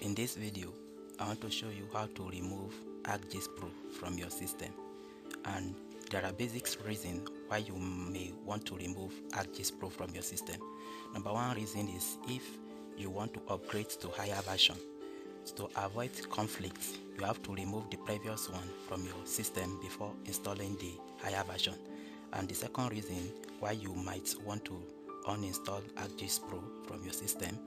In this video, I want to show you how to remove ArcGIS Pro from your system, and there are basic reasons why you may want to remove ArcGIS Pro from your system. Number one reason is if you want to upgrade to higher version. To avoid conflicts, you have to remove the previous one from your system before installing the higher version. And the second reason why you might want to uninstall ArcGIS Pro from your system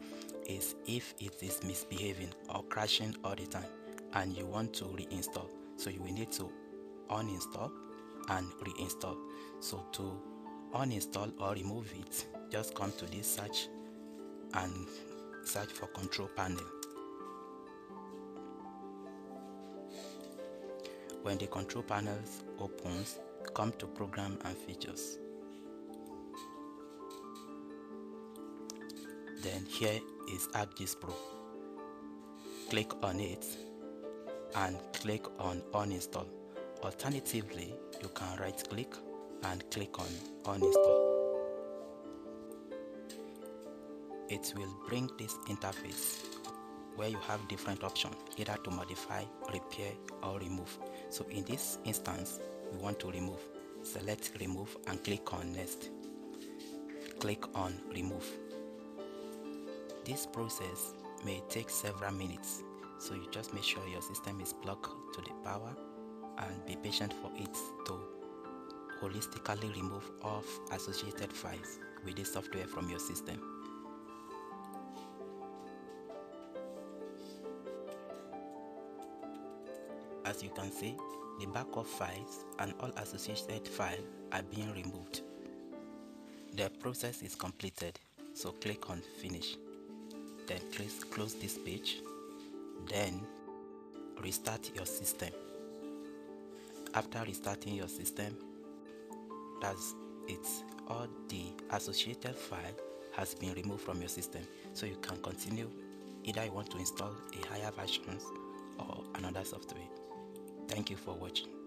is if it is misbehaving or crashing all the time and you want to reinstall. So you will need to uninstall and reinstall. So to uninstall or remove it, just come to this search and search for control panel. When the control panel opens, come to program and features. Then here is ArcGIS Pro. Click on it and click on uninstall. Alternatively, you can right click and click on uninstall. It will bring this interface where you have different options, either to modify, repair or remove. So in this instance, we want to remove. Select remove and click on next. Click on remove. This process may take several minutes, so you just make sure your system is plugged to the power and be patient for it to holistically remove all associated files with this software from your system. As you can see, the backup files and all associated files are being removed. The process is completed, so click on finish. Then please close this page. Then restart your system. After restarting your system, that's it. All the associated file has been removed from your system, so you can continue. Either you want to install a higher version or another software. Thank you for watching.